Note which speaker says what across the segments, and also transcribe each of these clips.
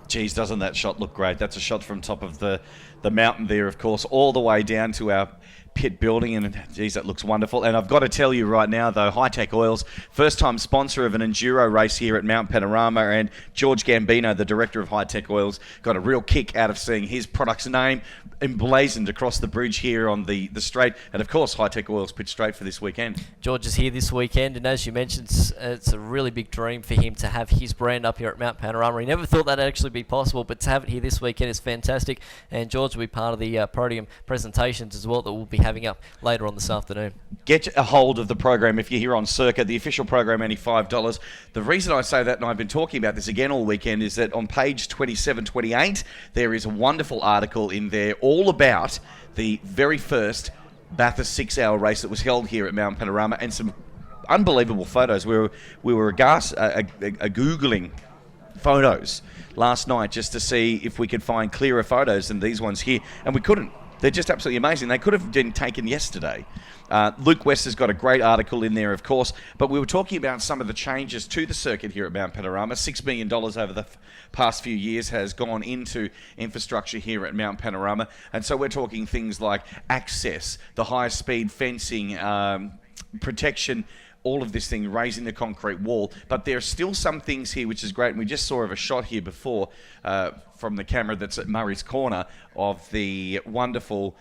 Speaker 1: Geez, doesn't that shot look great? That's a shot from top of the mountain there, of course, all the way down to our pit building, and geez, that looks wonderful. And I've got to tell you right now, though, Hi-Tech Oils, first-time sponsor of an enduro race here at Mount Panorama, and George Gambino, the director of Hi-Tech Oils, got a real kick out of seeing his product's name emblazoned across the bridge here on the straight. And, of course, Hi-Tech Oils pit straight for this weekend.
Speaker 2: George is here this weekend, and as you mentioned, it's a really big dream for him to have his brand up here at Mount Panorama. He never thought that'd actually be possible, but to have it here this weekend is fantastic, and George will be part of the podium presentations as well that we'll be having up later on this afternoon.
Speaker 1: Get a hold of the program if you're here on Circa. The official program, only $5. The reason I say that, and I've been talking about this again all weekend, is that on page 27, 28, there is a wonderful article in there all about the very first Bathurst 6-hour race that was held here at Mount Panorama, and some unbelievable photos. We were Googling photos last night just to see if we could find clearer photos than these ones here, and we couldn't. They're just absolutely amazing. They could have been taken yesterday. Luke West has got a great article in there, of course, but we were talking about some of the changes to the circuit here at Mount Panorama. $6 million over the past few years has gone into infrastructure here at Mount Panorama, and so we're talking things like access, the high-speed fencing, protection, all of this thing, raising the concrete wall. But there are still some things here which is great, and we just saw of a shot here before from the camera that's at Murray's Corner of the wonderful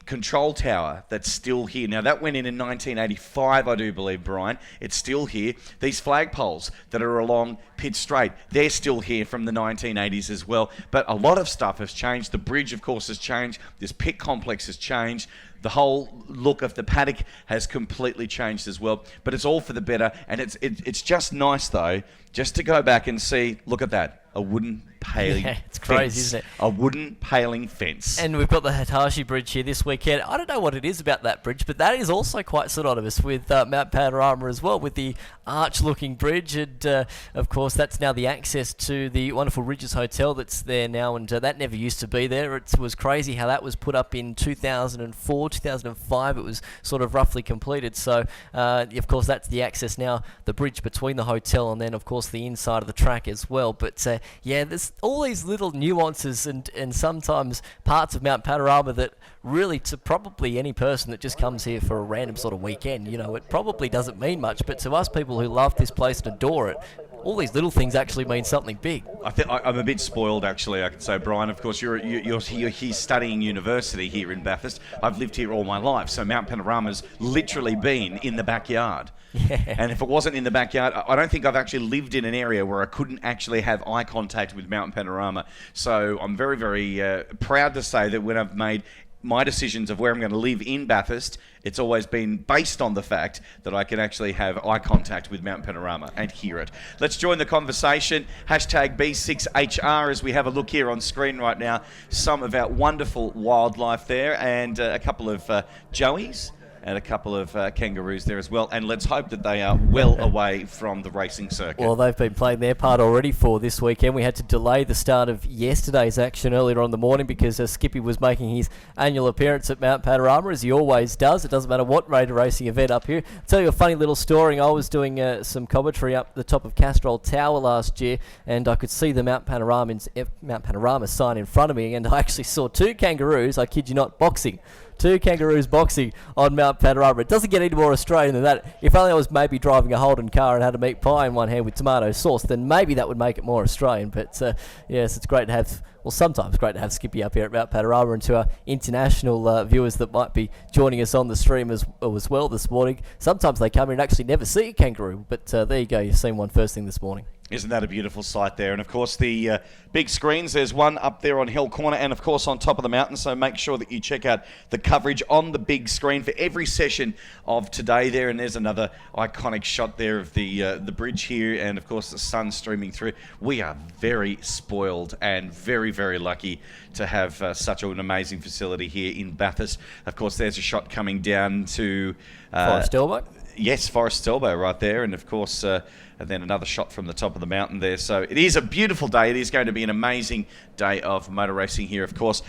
Speaker 1: control tower that's still here. Now, that went in 1985, I do believe, Brian. It's still here. These flagpoles that are along Pitt Straight, they're still here from the 1980s as well. But a lot of stuff has changed. The bridge, of course, has changed. This pit complex has changed. The whole look of the paddock has completely changed as well. But it's all for the better. And it's just nice, though, just to go back and see, look at that, a wooden paling
Speaker 2: it's crazy,
Speaker 1: fence.
Speaker 2: isn't it?
Speaker 1: A wooden paling fence.
Speaker 2: And we've got the Hitachi Bridge here this weekend. I don't know what it is about that bridge, but that is also quite synonymous with Mount Panorama as well, with the arch-looking bridge. And, of course, that's now the access to the wonderful Ridges Hotel that's there now, and that never used to be there. It was crazy how that was put up in 2004, 2005. It was sort of roughly completed. So, of course, that's the access now, the bridge between the hotel and then, of course, the inside of the track as well. But, yeah, there's all these little nuances and sometimes parts of Mount Panorama that really, to probably any person that just comes here for a random sort of weekend, you know, it probably doesn't mean much. But to us people who love this place and adore it, all these little things actually mean something big.
Speaker 1: I think I'm a bit spoiled, actually, I could say, Brian. Of course, you're here studying university here in Bathurst. I've lived here all my life, so Mount Panorama's literally been in the backyard.
Speaker 2: Yeah.
Speaker 1: And if it wasn't in the backyard, I don't think I've actually lived in an area where I couldn't actually have eye contact with Mount Panorama. So I'm very, very proud to say that when I've made my decisions of where I'm going to live in Bathurst, it's always been based on the fact that I can actually have eye contact with Mount Panorama and hear it. Let's join the conversation. Hashtag B6HR as we have a look here on screen right now. Some of our wonderful wildlife there, and a couple of joeys and a couple of kangaroos there as well. And let's hope that they are well away from the racing circuit.
Speaker 2: Well, they've been playing their part already for this weekend. We had to delay the start of yesterday's action earlier on in the morning because Skippy was making his annual appearance at Mount Panorama, as he always does. It doesn't matter what radar racing event up here. I'll tell you a funny little story. I was doing some commentary up the top of Castrol Tower last year, and I could see the Mount Panorama sign in front of me, and I actually saw two kangaroos, I kid you not, boxing. Two kangaroos boxing on Mount Panorama. It doesn't get any more Australian than that. If only I was maybe driving a Holden car and had a meat pie in one hand with tomato sauce, then maybe that would make it more Australian. But yes, it's great to have, well, sometimes great to have Skippy up here at Mount Panorama, and to our international viewers that might be joining us on the stream as well this morning. Sometimes they come here and actually never see a kangaroo, but there you go, you've seen one first thing this morning.
Speaker 1: Isn't that a beautiful sight there? And of course the big screens, there's one up there on Hill Corner and of course on top of the mountain, so make sure that you check out the coverage on the big screen for every session of today there. And there's another iconic shot there of the bridge here, and of course the sun streaming through. We are very spoiled and very, very lucky to have such an amazing facility here in Bathurst. Of course there's a shot coming down to
Speaker 2: Forest Elbow.
Speaker 1: Yes, Forest Elbow right there, and of course and then another shot from the top of the mountain there. So it is a beautiful day. It is going to be an amazing day of motor racing here, of course.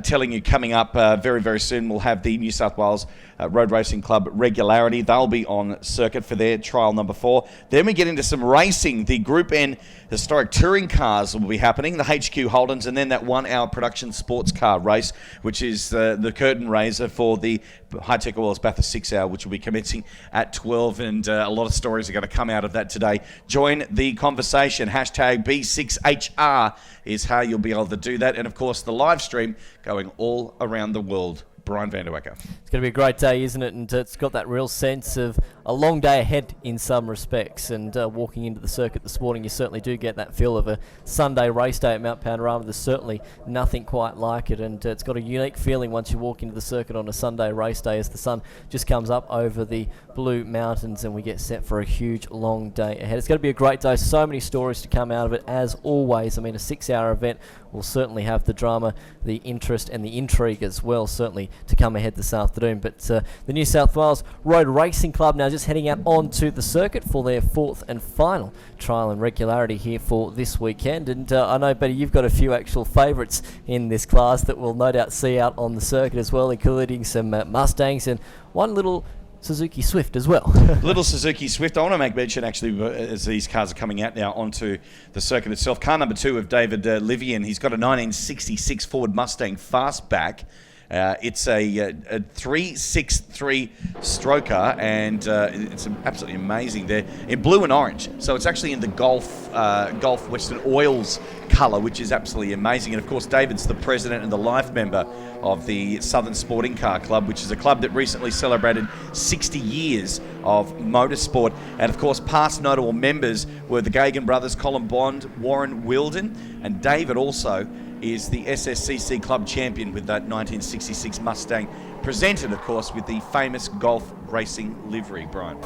Speaker 1: Telling you coming up very, very soon, we'll have the New South Wales Road Racing Club Regularity. They'll be on circuit for their trial number 4. Then we get into some racing. The Group N historic touring cars will be happening, the HQ Holdens, and then that 1-hour production sports car race, which is the curtain raiser for the High-Tech Oils Bathurst 6 Hour, which will be commencing at 12, and a lot of stories are going to come out of that today. Join the conversation. Hashtag B6HR is how you'll be able to do that, and of course the live stream going all around the world. Brian van der Wecker.
Speaker 2: It's going to be a great day, isn't it? And it's got that real sense of a long day ahead in some respects. And walking into the circuit this morning, you certainly do get that feel of a Sunday race day at Mount Panorama. There's certainly nothing quite like it. And it's got a unique feeling once you walk into the circuit on a Sunday race day as the sun just comes up over the Blue Mountains and we get set for a huge long day ahead. It's going to be a great day. So many stories to come out of it, as always. I mean, a 6-hour event will certainly have the drama, the interest and the intrigue as well, certainly to come ahead this afternoon. But the New South Wales Road Racing Club now just heading out onto the circuit for their 4th and final trial and regularity here for this weekend. And I know, Betty, you've got a few actual favourites in this class that we'll no doubt see out on the circuit as well, including some Mustangs and one little Suzuki Swift as well.
Speaker 1: Little Suzuki Swift. I want to make mention, actually, as these cars are coming out now onto the circuit itself. Car number 2 of David Livian. He's got a 1966 Ford Mustang Fastback. It's a 363 stroker, and it's absolutely amazing there in blue and orange. So it's actually in the Gulf Western Oils colour, which is absolutely amazing. And of course, David's the president and the life member of the Southern Sporting Car Club, which is a club that recently celebrated 60 years of motorsport. And of course, past notable members were the Gagan brothers, Colin Bond, Warren Wilden, and David also is the SSCC club champion with that 1966 Mustang, presented, of course, with the famous Golf Racing livery, Brian.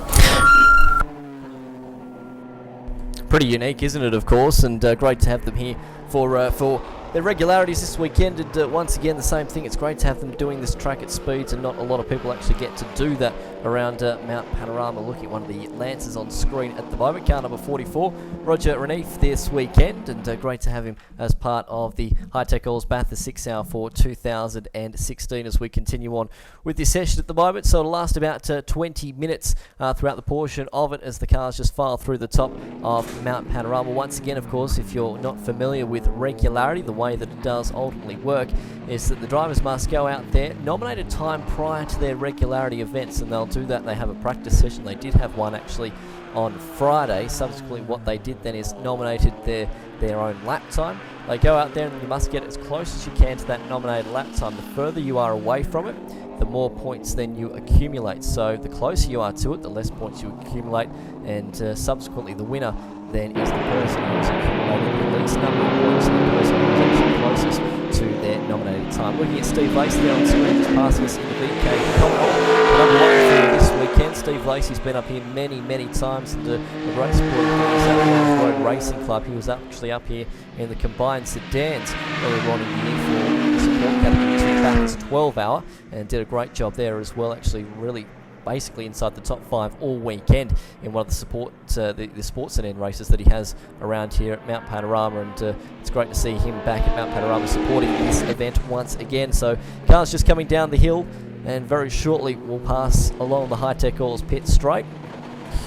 Speaker 2: Pretty unique, isn't it, of course, and great to have them here for their regularities this weekend. And once again, the same thing. It's great to have them doing this track at speeds, and not a lot of people actually get to do that around Mount Panorama. Looking at one of the Lancers on screen at the moment, car number 44, Roger Renif this weekend, and great to have him as part of the High-Tech Oils Bathurst 6 Hour for 2016 as we continue on with this session at the moment. So it'll last about 20 minutes throughout the portion of it as the cars just file through the top of Mount Panorama. Once again, of course, if you're not familiar with regularity, the way that it does ultimately work is that the drivers must go out there, nominate a time prior to their regularity events, and they'll do that. They have a practice session. They did have one actually on Friday. Subsequently, what they did then is nominated their own lap time. They go out there and you must get as close as you can to that nominated lap time. The further you are away from it, the more points then you accumulate. So the closer you are to it, the less points you accumulate, and subsequently the winner then is the person who's accumulated the least number of points, and the person who's actually closest to their nominated time. Looking at Steve Lacey there on screen, just passing us in the VK Commodore. Number 1 for this weekend. Steve Lacey's been up here many times, and a great supporter for the South Wales Road Racing Club. He was actually up here in the combined sedans earlier on in the year for the support category 2 Bathurst 12 hour, and did a great job there as well, actually really basically inside the top 5 all weekend in one of the sports sedan races that he has around here at Mount Panorama, and it's great to see him back at Mount Panorama supporting this event once again. So cars just coming down the hill, and very shortly we'll pass along the High-Tech Oils pit straight.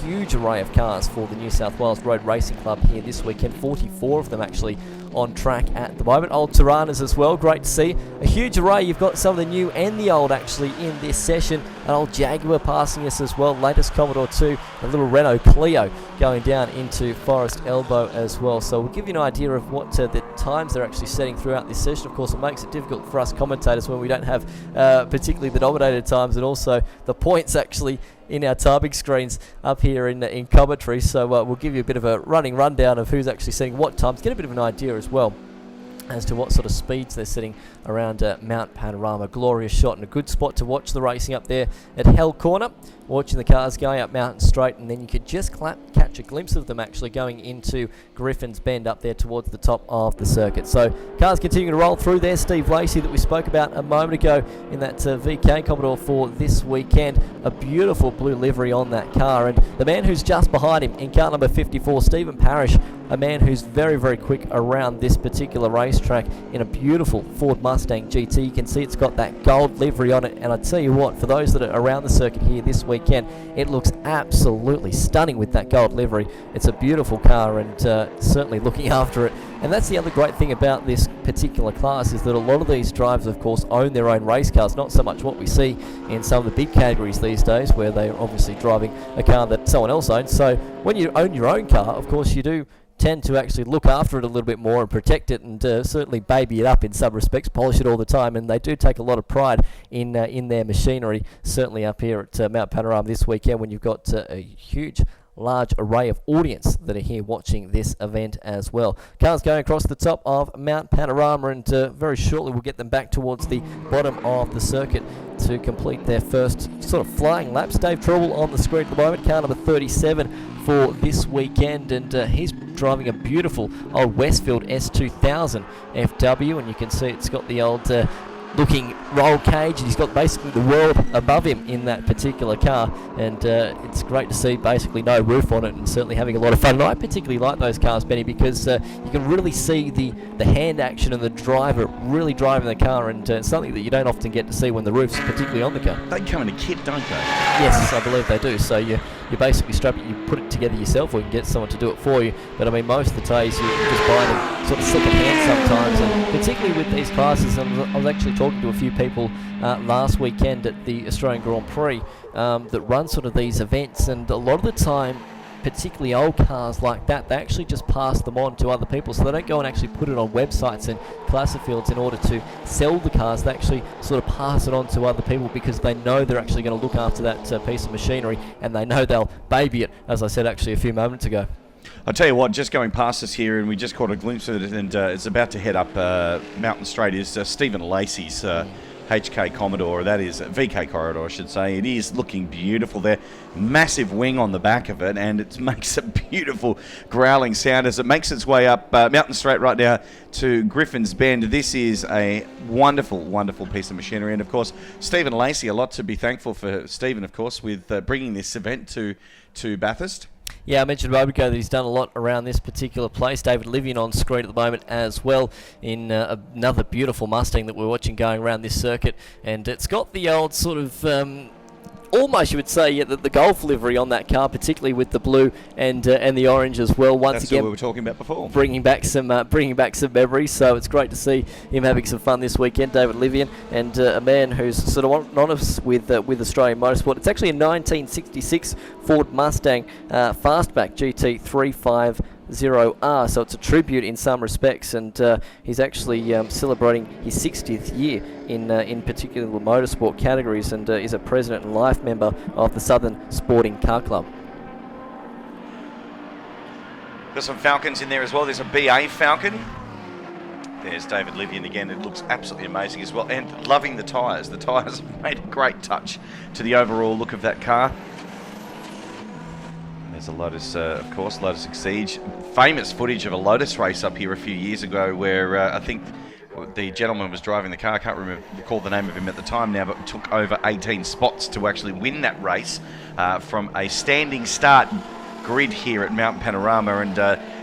Speaker 2: Huge array of cars for the New South Wales Road Racing Club here this weekend, 44 of them actually on track at the moment. Old Tiranas as well, great to see. A huge array, you've got some of the new and the old actually in this session. An old Jaguar passing us as well, latest Commodore 2, a little Renault Clio going down into Forest Elbow as well. So we'll give you an idea of what the times they're actually setting throughout this session. Of course, it makes it difficult for us commentators when we don't have particularly the nominated times and also the points actually in our timing screens up here in commentary. So we'll give you a bit of a running rundown of who's actually setting what times, get a bit of an idea as well as to what sort of speeds they're setting around Mount Panorama. Glorious shot and a good spot to watch the racing up there at Hell Corner, watching the cars going up Mountain Straight, and then you could just catch a glimpse of them actually going into Griffin's Bend up there towards the top of the circuit. So cars continuing to roll through there. Steve Lacey that we spoke about a moment ago in that VK Commodore for this weekend. A beautiful blue livery on that car, and the man who's just behind him in car number 54, Stephen Parrish, a man who's very, very quick around this particular racetrack in a beautiful Ford Mustang GT. You can see it's got that gold livery on it, and I tell you what, for those that are around the circuit here this weekend, it looks absolutely stunning with that gold livery. It's a beautiful car, and certainly looking after it. And that's the other great thing about this particular class, is that a lot of these drivers, of course, own their own race cars, not so much what we see in some of the big categories these days, where they're obviously driving a car that someone else owns. So when you own your own car, of course, you do tend to actually look after it a little bit more and protect it, and certainly baby it up in some respects, polish it all the time, and they do take a lot of pride in their machinery, certainly up here at Mount Panorama this weekend, when you've got a huge large array of audience that are here watching this event as well. Cars going across the top of Mount Panorama, and very shortly we'll get them back towards the bottom of the circuit to complete their first sort of flying laps. Dave Trouble on the screen at the moment, car number 37 for this weekend, and he's driving a beautiful old Westfield S2000 FW, and you can see it's got the old looking roll cage, and he's got basically the world above him in that particular car, and it's great to see basically no roof on it, and certainly having a lot of fun. And I particularly like those cars, Benny, because you can really see the hand action and the driver really driving the car, and something that you don't often get to see when the roof's particularly on the car.
Speaker 1: They come in a kit, don't they?
Speaker 2: Yes, I believe they do. So you basically strap it, you put it together yourself, or you can get someone to do it for you. But I mean, most of the days you just buy them sort of second hand sometimes, and particularly with these classes. I was actually talking to a few people last weekend at the Australian Grand Prix that run sort of these events, and a lot of the time, particularly old cars like that, they actually just pass them on to other people, so they don't go and actually put it on websites and classic fields in order to sell the cars. They actually sort of pass it on to other people because they know they're actually going to look after that piece of machinery, and they know they'll baby it, as I said actually a few moments ago.
Speaker 1: I'll tell you what, just going past us here, and we just caught a glimpse of it, and it's about to head up Mountain Straight, is Stephen Lacey's HK Commodore, that is VK Corridor, I should say. It is looking beautiful there. Massive wing on the back of it, and it makes a beautiful growling sound as it makes its way up Mountain Straight right now to Griffin's Bend. This is a wonderful, wonderful piece of machinery, and of course, Stephen Lacey, a lot to be thankful for Stephen, of course, with bringing this event to Bathurst.
Speaker 2: Yeah, I mentioned a moment ago that he's done a lot around this particular place. David Livian on screen at the moment as well, in another beautiful Mustang that we're watching going around this circuit. And it's got the old sort of almost, you would say, yeah, the Golf livery on that car, particularly with the blue and the orange as well. Once
Speaker 1: That's
Speaker 2: again,
Speaker 1: what we were talking about before,
Speaker 2: bringing back some memories. So it's great to see him having some fun this weekend, David Livian, and a man who's sort of anonymous with Australian motorsport. It's actually a 1966 Ford Mustang Fastback GT 350R, so it's a tribute in some respects, and he's actually celebrating his 60th year in particular motorsport categories, and is a president and life member of the Southern Sporting Car Club.
Speaker 1: Got some Falcons in there as well. There's a BA Falcon. There's David Livian again. It looks absolutely amazing as well, and loving the tyres. The tyres have made a great touch to the overall look of that car. There's a Lotus, of course, Lotus Exige. Famous footage of a Lotus race up here a few years ago where I think the gentleman was driving the car. I can't recall the name of him at the time now, but took over 18 spots to actually win that race from a standing start grid here at Mount Panorama, and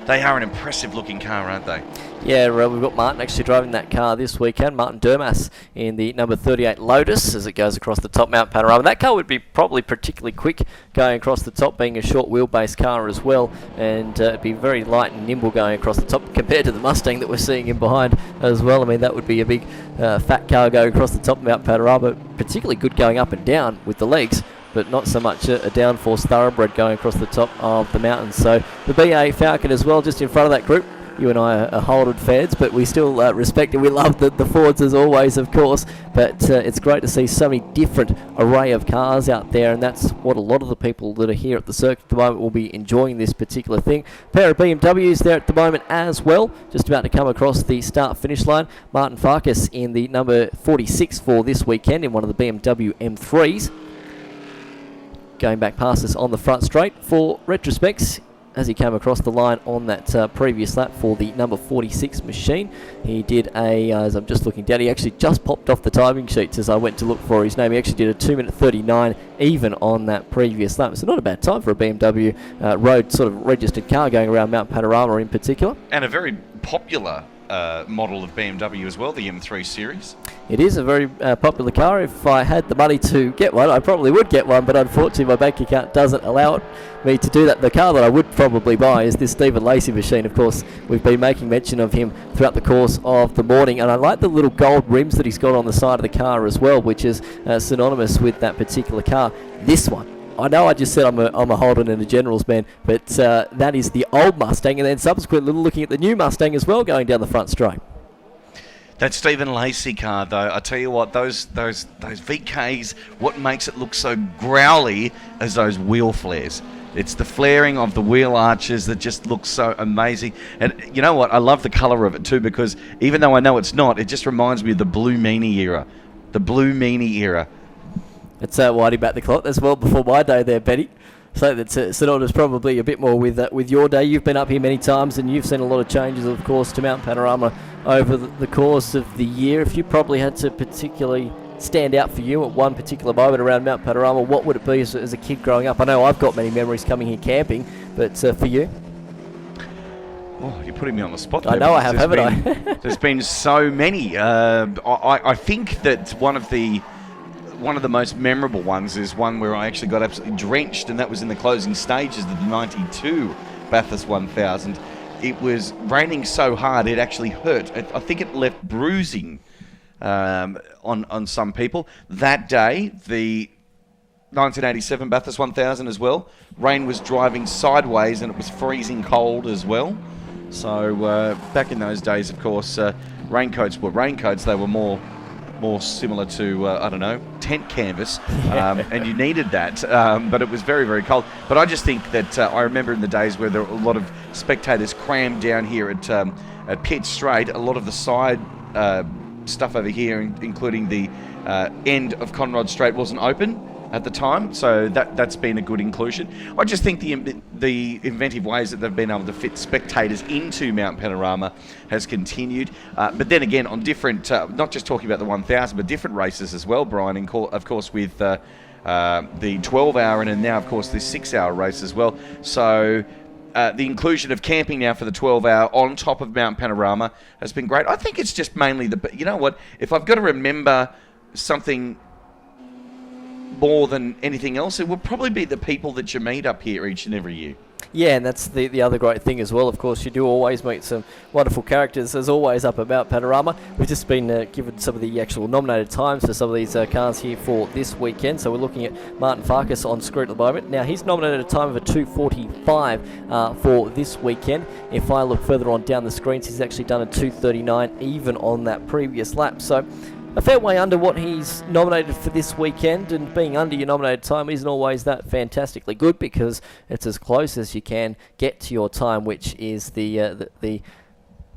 Speaker 1: they are an impressive looking car, aren't they?
Speaker 2: Yeah, we've got Martin actually driving that car this weekend, Martin Durmas in the number 38 Lotus as it goes across the top Mount Panorama. That car would be probably particularly quick going across the top, being a short wheelbase car as well, and it'd be very light and nimble going across the top compared to the Mustang that we're seeing in behind as well. I mean, that would be a big fat car going across the top of Mount Panorama, particularly good going up and down with the legs, but not so much a downforce thoroughbred going across the top of the mountain. So the BA Falcon as well, just in front of that group, you and I are Holden fans, but we still respect and we love the Fords as always, of course. But it's great to see so many different array of cars out there, and that's what a lot of the people that are here at the circuit at the moment will be enjoying this particular thing. A pair of BMWs there at the moment as well, just about to come across the start-finish line. Martin Farkas in the number 46 for this weekend in one of the BMW M3s. Going back past us on the front straight for retrospects as he came across the line on that previous lap for the number 46 machine. He did as I'm just looking down, he actually just popped off the timing sheets as I went to look for his name. He actually did a 2:39 even on that previous lap. So not a bad time for a BMW road sort of registered car going around Mount Panorama in particular.
Speaker 1: And a very popular model of BMW as well, the M3 series.
Speaker 2: It is a very popular car. If I had the money to get one, I probably would get one, but unfortunately my bank account doesn't allow me to do that. The car that I would probably buy is this Stephen Lacey machine. Of course, we've been making mention of him throughout the course of the morning, and I like the little gold rims that he's got on the side of the car as well, which is synonymous with that particular car. This one, I know I just said I'm a Holden and a Generals man, but that is the old Mustang, and then subsequently looking at the new Mustang as well going down the front straight.
Speaker 1: That Stephen Lacey car, though, I tell you what, those VKs, what makes it look so growly is those wheel flares. It's the flaring of the wheel arches that just looks so amazing. And you know what? I love the colour of it too, because even though I know it's not, it just reminds me of the Blue Meanie era. The Blue Meanie era.
Speaker 2: It's winding back the clock. That's well before my day there, Betty. So that's synonymous probably a bit more with your day. You've been up here many times and you've seen a lot of changes, of course, to Mount Panorama over the course of the year. If you probably had to particularly stand out for you at one particular moment around Mount Panorama, what would it be as a kid growing up? I know I've got many memories coming here camping, but for you?
Speaker 1: Oh, you're putting me on the spot there.
Speaker 2: I know I have, haven't I?
Speaker 1: There's been so many. I think that one of the most memorable ones is one where I actually got absolutely drenched, and that was in the closing stages of the 92 Bathurst 1000. It was raining so hard it actually hurt. I think it left bruising on some people. That day, the 1987 Bathurst 1000 as well, rain was driving sideways and it was freezing cold as well. So back in those days, of course, raincoats were raincoats. They were more similar to, I don't know, tent canvas, and you needed that, but it was very, very cold. But I just think that I remember in the days where there were a lot of spectators crammed down here at Pitt Straight, a lot of the side stuff over here, including the end of Conrod Straight, wasn't open at the time, so that's been a good inclusion. I just think the inventive ways that they've been able to fit spectators into Mount Panorama has continued. But then again, on different, not just talking about the 1000, but different races as well, Brian, of course with the 12-hour and now, of course, this 6-hour race as well. So the inclusion of camping now for the 12-hour on top of Mount Panorama has been great. I think it's just mainly you know what, if I've got to remember something more than anything else, it will probably be the people that you meet up here each and every year.
Speaker 2: Yeah, and that's the other great thing as well. Of course, you do always meet some wonderful characters, as always, up at Mount Panorama. We've just been given some of the actual nominated times for some of these cars here for this weekend. So we're looking at Martin Farkas on screen at the moment. Now, he's nominated a time of a 2:45 for this weekend. If I look further on down the screens, he's actually done a 2:39 even on that previous lap. So a fair way under what he's nominated for this weekend, and being under your nominated time isn't always that fantastically good because it's as close as you can get to your time, which is the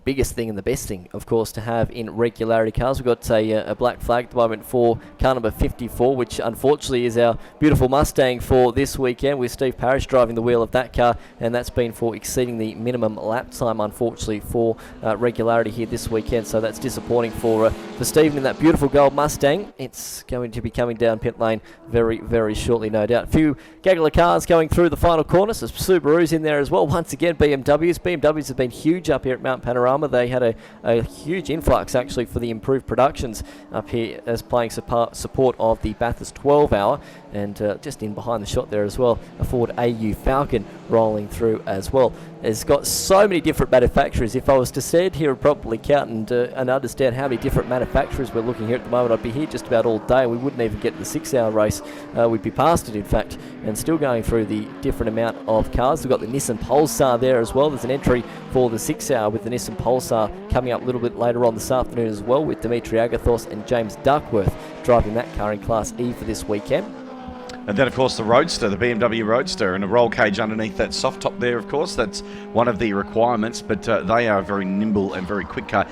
Speaker 2: biggest thing and the best thing, of course, to have in regularity cars. We've got a black flag at the moment for car number 54, which unfortunately is our beautiful Mustang for this weekend, with Steve Parrish driving the wheel of that car, and that's been for exceeding the minimum lap time, unfortunately, for regularity here this weekend. So that's disappointing for Stephen in that beautiful gold Mustang. It's going to be coming down pit lane very, very shortly, no doubt. A few gaggle of cars going through the final corner, so Subaru's in there as well. Once again, BMWs have been huge up here at Mount Panorama. Panorama. They had a huge influx actually for the improved productions up here as playing support of the Bathurst 12 hour, and just in behind the shot there as well, a Ford AU Falcon rolling through as well. It's got so many different manufacturers. If I was to sit here and properly count and understand how many different manufacturers we're looking here at the moment, I'd be here just about all day. We wouldn't even get to the 6-hour race. We'd be past it, in fact, and still going through the different amount of cars. We've got the Nissan Pulsar there as well. There's an entry for the 6-hour with the Nissan Pulsar coming up a little bit later on this afternoon as well, with Dimitri Agathos and James Duckworth driving that car in Class E for this weekend.
Speaker 1: And then, of course, the Roadster, the BMW Roadster, and a roll cage underneath that soft top there, of course. That's one of the requirements, but they are a very nimble and very quick car.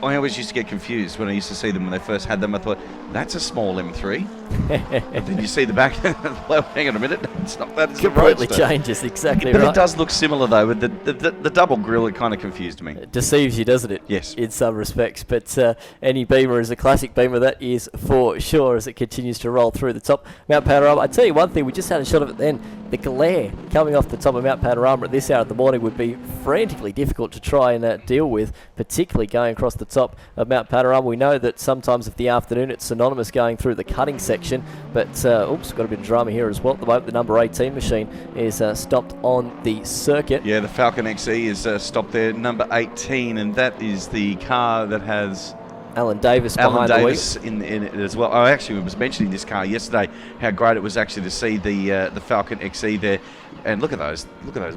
Speaker 1: I always used to get confused when I used to see them when they first had them. I thought, that's a small M3. And then you see the back, well, hang on a minute, it's not that, it's
Speaker 2: completely
Speaker 1: the Roadster.
Speaker 2: Changes, exactly
Speaker 1: but
Speaker 2: right.
Speaker 1: It does look similar, though, with the double grille. It kind of confused me.
Speaker 2: It deceives you, doesn't it?
Speaker 1: Yes.
Speaker 2: In some respects, but any Beamer is a classic Beamer, that is for sure, as it continues to roll through the top. Mount Panorama, I tell you one thing, we just had a shot of it then. The glare coming off the top of Mount Panorama at this hour of the morning would be frantically difficult to try and deal with, particularly going across the top of Mount Panorama. We know that sometimes of the afternoon it's synonymous going through the cutting section, but oops, got a bit of drama here as well. At the moment, the number 18 machine is stopped on the circuit.
Speaker 1: Yeah, the Falcon XE is stopped there, number 18, and that is the car that has
Speaker 2: Alan Davis behind the wheel.
Speaker 1: in it as well. I actually was mentioning this car yesterday, how great it was actually to see the Falcon XE there, and look at those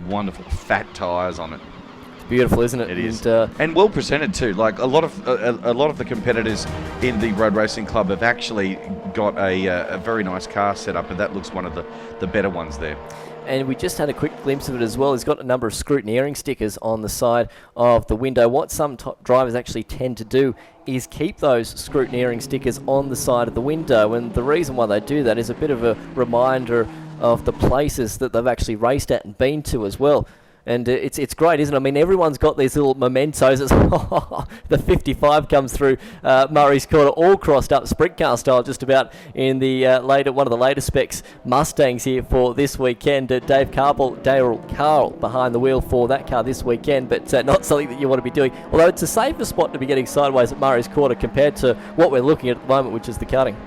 Speaker 1: wonderful fat tyres on it.
Speaker 2: It's beautiful, isn't it?
Speaker 1: It is,
Speaker 2: and
Speaker 1: and well presented too. Like a lot of the competitors in the Road Racing Club have actually got a very nice car set up, and that looks one of the better ones there.
Speaker 2: And we just had a quick glimpse of it as well. It's got a number of scrutineering stickers on the side of the window. What some drivers actually tend to do is keep those scrutineering stickers on the side of the window, and the reason why they do that is a bit of a reminder of the places that they've actually raced at and been to as well. And it's great, isn't it? I mean, everyone's got these little mementos. The 55 comes through Murray's Corner, all crossed up sprint car style, just about in the one of the later specs Mustangs here for this weekend. Dale Carl behind the wheel for that car this weekend, but not something that you want to be doing. Although it's a safer spot to be getting sideways at Murray's Corner compared to what we're looking at the moment, which is the cutting.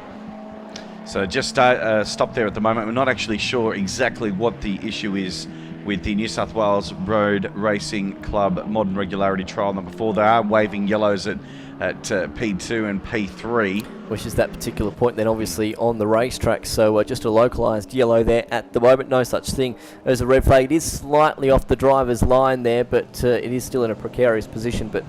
Speaker 2: So
Speaker 1: just stop there at the moment. We're not actually sure exactly what the issue is with the New South Wales Road Racing Club Modern Regularity Trial number 4. They are waving yellows at P2 and P3.
Speaker 2: Which is that particular point then obviously on the racetrack. So just a localised yellow there at the moment. No such thing as a red flag. It is slightly off the driver's line there, but it is still in a precarious position. But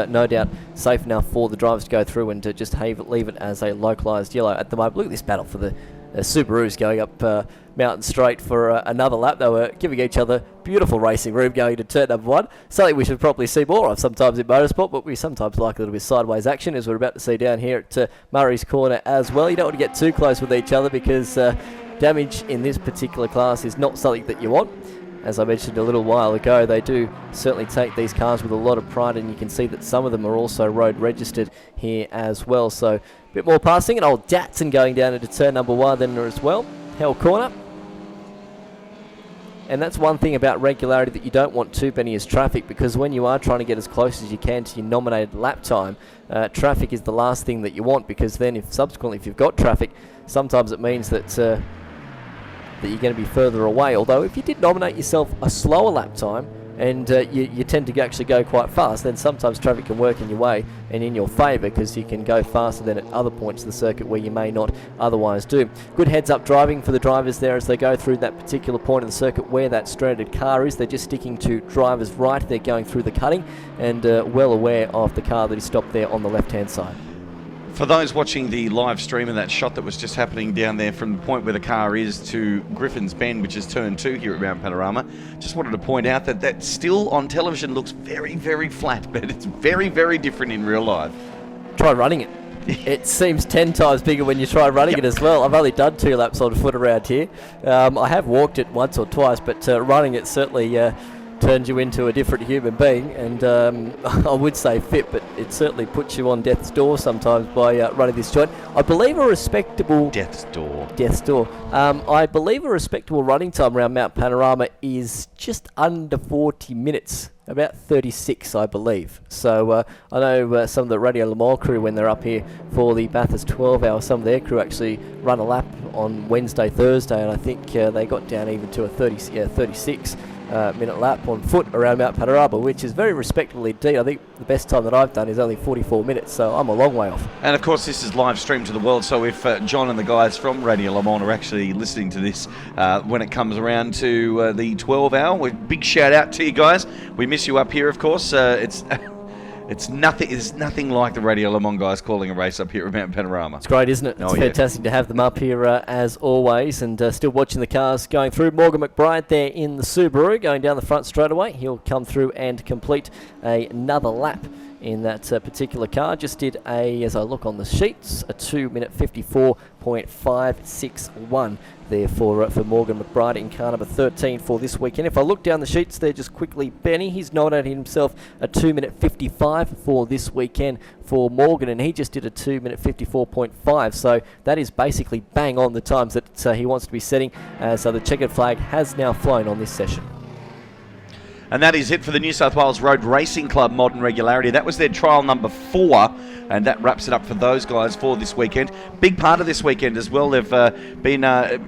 Speaker 2: no doubt safe enough for the drivers to go through and to just leave it as a localised yellow at the moment. Look at this battle for the Subarus going up Mountain Straight for another lap. They were giving each other beautiful racing room going to turn number 1. Something we should probably see more of sometimes in motorsport, but we sometimes like a little bit of sideways action, as we're about to see down here at Murray's Corner as well. You don't want to get too close with each other because damage in this particular class is not something that you want. As I mentioned a little while ago, they do certainly take these cars with a lot of pride, and you can see that some of them are also road registered here as well. So a bit more passing, and old Datsun going down into turn number 1 then as well. Hell Corner. And that's one thing about regularity that you don't want too many is traffic, because when you are trying to get as close as you can to your nominated lap time, traffic is the last thing that you want, because then if you've got traffic, sometimes it means that you're going to be further away. Although if you did nominate yourself a slower lap time and you tend to actually go quite fast, then sometimes traffic can work in your way and in your favour, because you can go faster than at other points of the circuit where you may not otherwise do. Good heads-up driving for the drivers there as they go through that particular point of the circuit where that stranded car is. They're just sticking to driver's right. They're going through the cutting and well aware of the car that is stopped there on the left-hand side.
Speaker 1: For those watching the live stream and that shot that was just happening down there from the point where the car is to Griffin's Bend, which is turn 2 here at Mount Panorama, just wanted to point out that still on television looks very, very flat, but it's very, very different in real life.
Speaker 2: Try running it. It seems 10 times bigger when you try running it as well. I've only done 2 laps on foot around here. I have walked it once or twice, but running it certainly turns you into a different human being, and I would say fit, but it certainly puts you on death's door sometimes by running this joint. I believe a respectable...
Speaker 1: Death's door.
Speaker 2: Death's door. I believe a respectable running time around Mount Panorama is just under 40 minutes. About 36, I believe. So I know some of the Radio Le Mans crew, when they're up here for the Bathurst 12-hour, some of their crew actually run a lap on Wednesday, Thursday, and I think they got down even to a 36 minute lap on foot around Mount Panorama, which is very respectable indeed. I think the best time that I've done is only 44 minutes, so I'm a long way off.
Speaker 1: And of course, this is live streamed to the world, so if John and the guys from Radio Le Mans are actually listening to this when it comes around to the 12-hour, big shout out to you guys. We miss you up here, of course. It's nothing like the Radio Le Mans guys calling a race up here at Mount Panorama.
Speaker 2: It's great, isn't it? It's fantastic to have them up here as always, and still watching the cars going through. Morgan McBride there in the Subaru going down the front straight away. He'll come through and complete another lap in that particular car. Just did as I look on the sheets, a 2-minute 54.561 there for Morgan McBride in car number 13 for this weekend. If I look down the sheets there just quickly, Benny, he's nominated himself a 2-minute 55 for this weekend for Morgan, and he just did a 2-minute 54.5, so that is basically bang on the times that he wants to be setting. So the checkered flag has now flown on this session.
Speaker 1: And that is it for the New South Wales Road Racing Club Modern Regularity. That was their trial number 4, and that wraps it up for those guys for this weekend. Big part of this weekend as well. They've been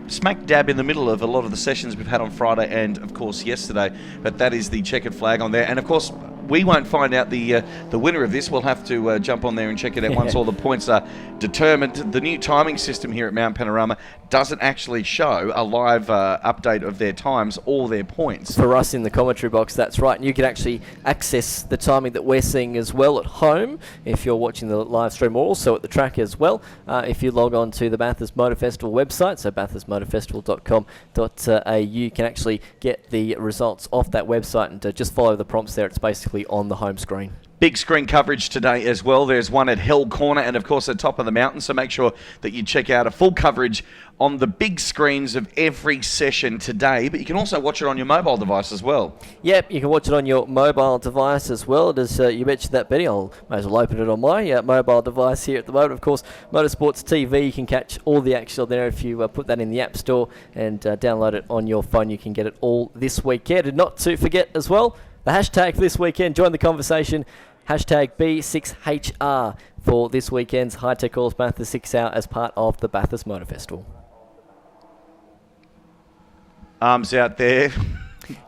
Speaker 1: smack dab in the middle of a lot of the sessions we've had on Friday and, of course, yesterday. But that is the checkered flag on there. And, of course, we won't find out the winner of this. We'll have to jump on there and check it out once all the points are determined. The new timing system here at Mount Panorama doesn't actually show a live update of their times or their points.
Speaker 2: For us in the commentary box, that's right. And you can actually access the timing that we're seeing as well at home if you're watching the live stream, or also at the track as well. If you log on to the Bathurst Motor Festival website, so bathurstmotorfestival.com.au, you can actually get the results off that website and just follow the prompts there. It's basically on the home screen.
Speaker 1: Big screen coverage today as well. There's one at Hell Corner and, of course, at Top of the Mountain. So make sure that you check out a full coverage on the big screens of every session today. But you can also watch it on your mobile device as well.
Speaker 2: Yep, you can watch it on your mobile device as well. As you mentioned that, Betty, may as well open it on my mobile device here at the moment. Of course, Motorsports TV, you can catch all the action on there if you put that in the App Store and download it on your phone. You can get it all this weekend. And not to forget as well, the hashtag for this weekend, join the conversation, hashtag B6HR for this weekend's High Tech Oils Bathurst 6 Hour as part of the Bathurst Motor Festival.
Speaker 1: Arms out there.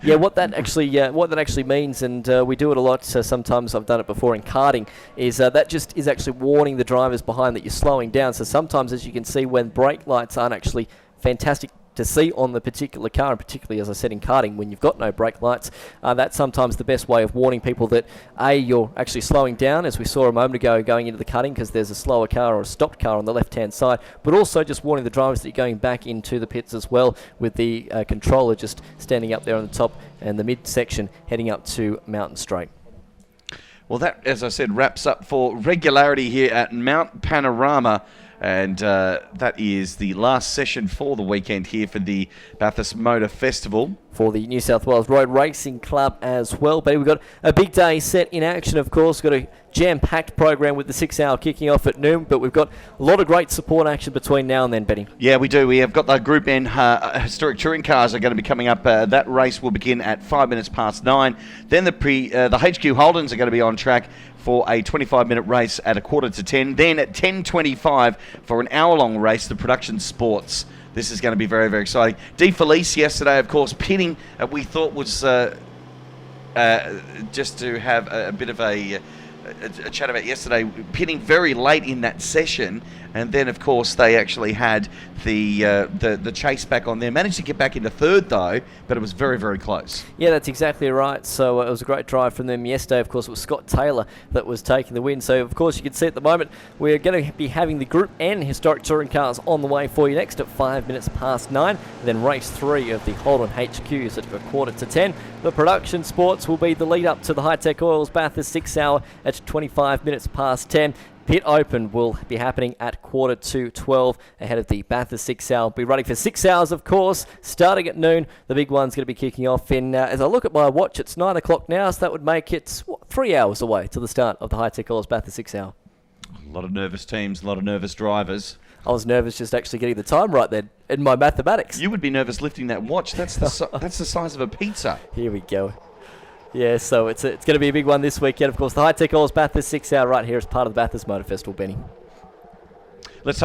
Speaker 2: Yeah, what that actually means, and we do it a lot. Sometimes I've done it before in karting. Is that just is actually warning the drivers behind that you're slowing down. So sometimes, as you can see, when brake lights aren't actually fantastic to see on the particular car, and particularly, as I said, in karting, when you've got no brake lights, that's sometimes the best way of warning people that you're actually slowing down, as we saw a moment ago going into the cutting, because there's a slower car or a stopped car on the left-hand side, but also just warning the drivers that you're going back into the pits as well, with the controller just standing up there on the top and the mid-section heading up to Mountain Straight.
Speaker 1: Well, that, as I said, wraps up for regularity here at Mount Panorama. And that is the last session for the weekend here for the Bathurst Motor Festival. For the New South Wales Road Racing Club as well. But we've got a big day set in action, of course. Got a jam-packed program with the 6 hour kicking off at noon. But we've got a lot of great support action between now and then, Benny. Yeah, we do. We have got the Group N historic touring cars are going to be coming up. That race will begin at 9:05. Then the HQ Holdens are going to be on track for a 25-minute race at 9:45. Then at 10:25 for an hour-long race, the Production Sports. This is going to be very, very exciting. De Felice yesterday, of course, pitting, we thought was just to have a bit of a chat about yesterday, pitting very late in that session. And then, of course, they actually had the chase back on there. Managed to get back into third, though, but it was very, very close. Yeah, that's exactly right. So it was a great drive from them yesterday. Of course, it was Scott Taylor that was taking the win. So, of course, you can see at the moment we're going to be having the Group N historic touring cars on the way for you next at 9:05. And then race 3 of the Holden HQs at 9:45. The Production Sports will be the lead up to the High Tech Oils Bathurst 6 hour
Speaker 2: at 25 minutes past 10. Pit Open will be happening at 11:45 ahead of the Bathurst 6 hour. We'll be running for 6 hours, of course, starting at noon. The big one's going to be kicking off in, as I look at my watch, it's 9 o'clock now, so that would make it 3 hours away to the start of the High-Tech Oils Bathurst 6 hour.
Speaker 1: A lot of nervous teams, a lot of nervous drivers.
Speaker 2: I was nervous just actually getting the time right then in my mathematics.
Speaker 1: You would be nervous lifting that watch. That's the size of a pizza.
Speaker 2: Here we go. Yeah, so it's going to be a big one this weekend. Of course, the High-Tech Oils Bathurst 6 hour right here as part of the Bathurst Motor Festival, Benny.